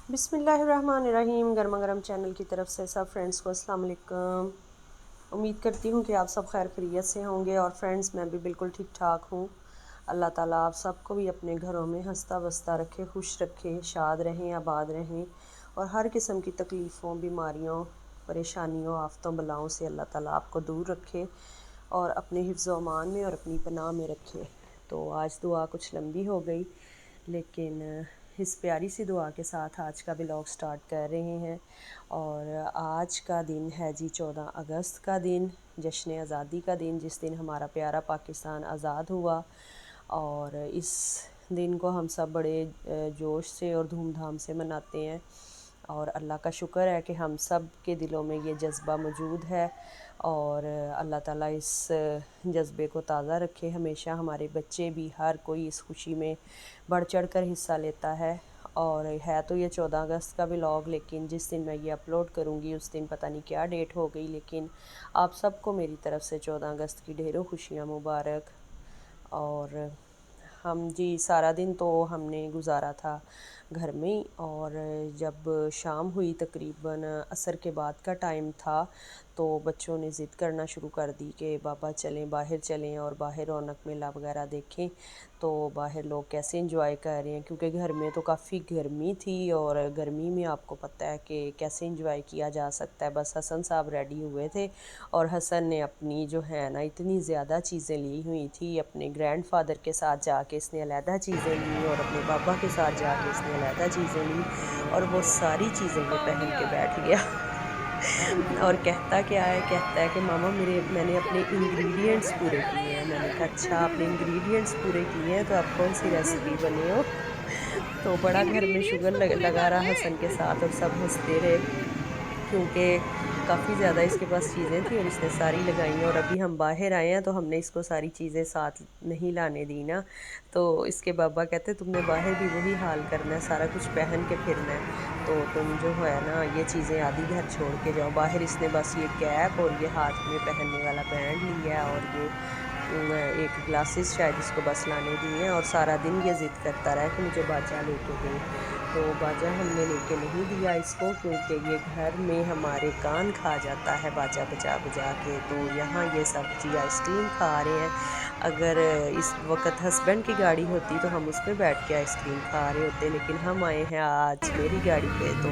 بسم اللہ الرحمن الرحیم۔ گرما گرم چینل کی طرف سے سب فرینڈز کو السلام علیکم۔ امید کرتی ہوں کہ آپ سب خیر خیریت سے ہوں گے، اور فرینڈز میں بھی بالکل ٹھیک ٹھاک ہوں۔ اللہ تعالیٰ آپ سب کو بھی اپنے گھروں میں ہنستا بستا رکھے، خوش رکھے، شاد رہیں، آباد رہیں، اور ہر قسم کی تکلیفوں، بیماریوں، پریشانیوں، آفتوں، بلاؤں سے اللہ تعالیٰ آپ کو دور رکھے اور اپنے حفظ و امان میں اور اپنی پناہ میں رکھے۔ تو آج دعا کچھ لمبی ہو گئی، لیکن اس پیاری سی دعا کے ساتھ آج کا ولاگ سٹارٹ کر رہے ہیں۔ اور آج کا دن ہے جی 14 اگست کا دن، جشن آزادی کا دن، جس دن ہمارا پیارا پاکستان آزاد ہوا۔ اور اس دن کو ہم سب بڑے جوش سے اور دھوم دھام سے مناتے ہیں، اور اللہ کا شکر ہے کہ ہم سب کے دلوں میں یہ جذبہ موجود ہے، اور اللہ تعالیٰ اس جذبے کو تازہ رکھے ہمیشہ۔ ہمارے بچے بھی، ہر کوئی اس خوشی میں بڑھ چڑھ کر حصہ لیتا ہے۔ اور ہے تو یہ 14 اگست کا ولاگ، لیکن جس دن میں یہ اپلوڈ کروں گی اس دن پتہ نہیں کیا ڈیٹ ہو گئی، لیکن آپ سب کو میری طرف سے 14 اگست کی ڈھیروں خوشیاں مبارک۔ اور ہم جی سارا دن تو ہم نے گزارا تھا گھر میں، اور جب شام ہوئی تقریباً عصر کے بعد کا ٹائم تھا، تو بچوں نے ضد کرنا شروع کر دی کہ بابا چلیں، باہر چلیں اور باہر رونق میلہ وغیرہ دیکھیں۔ تو باہر لوگ کیسے انجوائے کر رہے ہیں، کیونکہ گھر میں تو کافی گرمی تھی، اور گرمی میں آپ کو پتہ ہے کہ کیسے انجوائے کیا جا سکتا ہے۔ بس حسن صاحب ریڈی ہوئے تھے، اور حسن نے اپنی جو ہے نا اتنی زیادہ چیزیں لی ہوئی تھی، اپنے گرینڈ فادر کے ساتھ جا کے اس نے علیحدہ چیزیں لی، اور اپنے بابا کے ساتھ جا کے اس نے علیحدہ چیزیں لی، اور وہ ساری چیزیں یہ پہن کے بیٹھ گیا۔ اور کہتا کیا ہے، کہتا ہے کہ ماما میں نے اپنے انگریڈینٹس پورے کیے ہیں۔ میں نے کہا اچھا آپ نے انگریڈینٹس پورے کیے ہیں، تو اب کون سی ریسیپی بنے ہو؟ تو بڑا گھر میں شوگر لگا رہا حسن کے ساتھ، اور سب ہنستے رہے، کیونکہ کافی زیادہ اس کے پاس چیزیں تھیں اور اس نے ساری لگائیں۔ اور ابھی ہم باہر آئے ہیں تو ہم نے اس کو ساری چیزیں ساتھ نہیں لانے دی نا، تو اس کے بابا کہتے تم نے باہر بھی وہی حال کرنا ہے، سارا کچھ پہن کے پھرنا ہے، تو تم جو ہے نا یہ چیزیں آدھی گھر چھوڑ کے جاؤ۔ باہر اس نے بس یہ کیپ اور یہ ہاتھ میں پہننے والا بینڈ لیا ہے، اور یہ ایک گلاسز شاید اس کو بس لانے دی ہیں، اور سارا دن یہ ضد کرتا رہا کہ مجھے باجا لے کے دیں۔ تو باجا ہم نے لے کے نہیں دیا اس کو، کیونکہ یہ گھر میں ہمارے کان کھا جاتا ہے باجا بجا بجا کے۔ تو یہاں یہ سب جی آئس کریم کھا رہے ہیں۔ اگر اس وقت ہسبینڈ کی گاڑی ہوتی تو ہم اس پہ بیٹھ کے آئس کریم کھا رہے ہوتے، لیکن ہم آئے ہیں آج میری گاڑی پہ، تو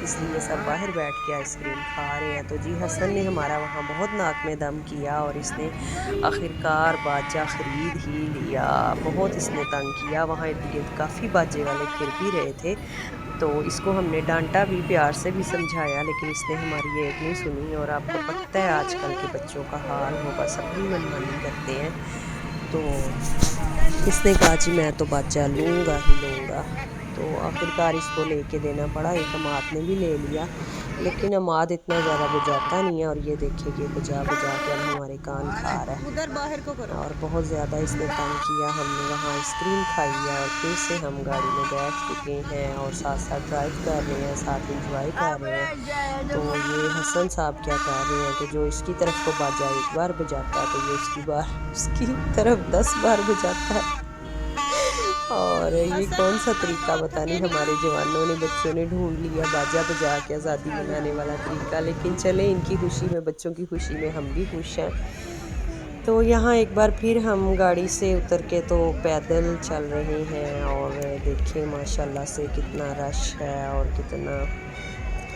اس لیے سب باہر بیٹھ کے آئس کریم کھا رہے ہیں۔ تو جی حسن نے ہمارا وہاں بہت ناک میں دم کیا، اور اس نے آخرکار باجا خرید ہی لیا۔ بہت اس نے تنگ کیا، وہاں ارد گرد کافی باجے والے پھر بھی رہے تھے، تو اس کو ہم نے ڈانٹا بھی، پیار سے بھی سمجھایا، لیکن اس نے ہماری ایک نہیں سنی۔ اور آپ کو پتہ ہے آج کل کے بچوں کا حال ہو، بس اپنی منمانی کرتے ہیں۔ تو اس نے کہا جی میں تو باجا لوں گا ہی لوں گا، تو آخرکار اس کو لے کے دینا پڑا۔ ایک عماد نے بھی لے لیا، لیکن عماد اتنا زیادہ بجاتا نہیں ہے، اور یہ دیکھے یہ بجا بجا کے اب ہمارے کان کھا رہا ہے، ادھر باہر کو کرو۔ اور بہت زیادہ اس نے تنگ کیا۔ ہم نے وہاں آئس کریم کھائی ہے، اور پھر سے ہم گاڑی میں بیٹھ چکے ہیں، اور ساتھ ساتھ ڈرائیو کر رہے ہیں، ساتھ انجوائے کر رہے ہیں۔ تو یہ حسن صاحب کیا کر رہے ہیں کہ جو اس کی طرف کو باجا ایک بار بجاتا ہے تو یہ اس کی طرف 10 بار بجاتا ہے۔ اور یہ کون سا طریقہ پتہ نہیں ہمارے جوانوں نے، بچوں نے ڈھونڈ لیا باجا بجا کے آزادی منانے والا طریقہ، لیکن چلیں ان کی خوشی میں، بچوں کی خوشی میں ہم بھی خوش ہیں۔ تو یہاں ایک بار پھر ہم گاڑی سے اتر کے تو پیدل چل رہے ہیں، اور دیکھیں ماشاءاللہ سے کتنا رش ہے، اور کتنا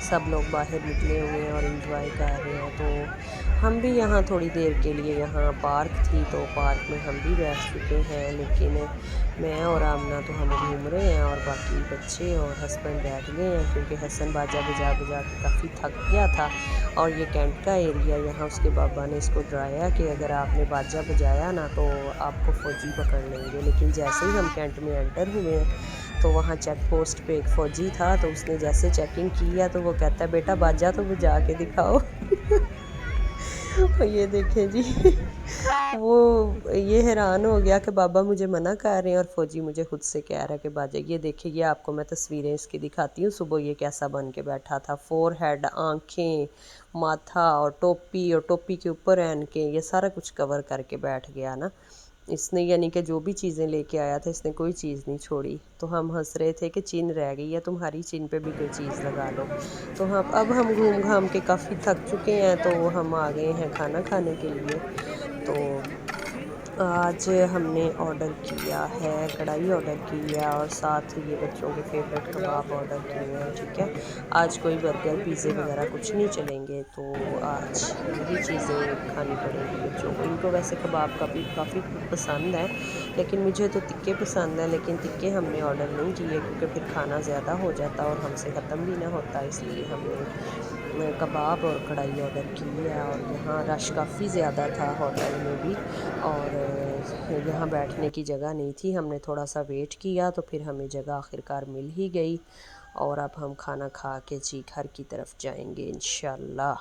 سب لوگ باہر نکلے ہوئے ہیں اور انجوائے کر رہے ہیں۔ تو ہم بھی یہاں تھوڑی دیر کے لیے، یہاں پارک تھی تو پارک میں ہم بھی بیٹھ چکے ہیں، لیکن میں اور آمنہ تو ہم گھوم رہے ہیں، اور باقی بچے اور ہسبینڈ بیٹھ گئے ہیں، کیونکہ حسن باجا بجا بجا کے کافی تھک گیا تھا۔ اور یہ کینٹ کا ایریا، یہاں اس کے بابا نے اس کو ڈرایا کہ اگر آپ نے باجا بجایا نا تو آپ کو فوجی پکڑ لیں گے، لیکن جیسے ہی ہم کینٹ میں انٹر ہوئے ہیں تو وہاں چیک پوسٹ پہ ایک فوجی تھا، تو اس نے جیسے چیکنگ کی ہے تو وہ کہتا ہے بیٹا باجا تو بجا کے دکھاؤ۔ یہ دیکھیں جی، وہ یہ حیران ہو گیا کہ بابا مجھے منع کر رہے ہیں، اور فوجی مجھے خود سے کہہ رہا ہے کہ باجا یہ دیکھیں، یہ آپ کو میں تصویریں اس کی دکھاتی ہوں، صبح یہ کیسا بن کے بیٹھا تھا، فور ہیڈ، آنکھیں، ماتھا، اور ٹوپی، اور ٹوپی کے اوپر اینکیں، یہ سارا کچھ کور کر کے بیٹھ گیا نا۔ اس نے یعنی کہ جو بھی چیزیں لے کے آیا تھا اس نے کوئی چیز نہیں چھوڑی، تو ہم ہنس رہے تھے کہ چین رہ گئی ہے، تمہاری چین پہ بھی کوئی چیز لگا لو۔ تو اب ہم گھوم گھام کے کافی تھک چکے ہیں، تو ہم آ گئے ہیں کھانا کھانے کے لیے۔ تو آج ہم نے آرڈر کیا ہے کڑھائی آرڈر کی ہے، اور ساتھ یہ بچوں کے فیوریٹ کباب آرڈر کیے ہیں، ٹھیک ہے۔ آج کوئی برگر پیزے وغیرہ کچھ نہیں چلیں گے، تو آج یہی چیزیں کھانی پڑیں گی بچوں کو۔ ان کو ویسے کباب کافی پسند ہے، لیکن مجھے تو تکے پسند ہیں، لیکن تکے ہم نے آرڈر نہیں کیے کیونکہ پھر کھانا زیادہ ہو جاتا اور ہم سے ختم بھی نہ ہوتا، اس لیے ہم نے کباب اور کڑھائی آرڈر کی ہے۔ اور یہاں رش کافی زیادہ تھا ہوٹل میں بھی، اور یہاں بیٹھنے کی جگہ نہیں تھی، ہم نے تھوڑا سا ویٹ کیا تو پھر ہمیں جگہ آخرکار مل ہی گئی، اور اب ہم کھانا کھا کے جی گھر کی طرف جائیں گے انشاءاللہ۔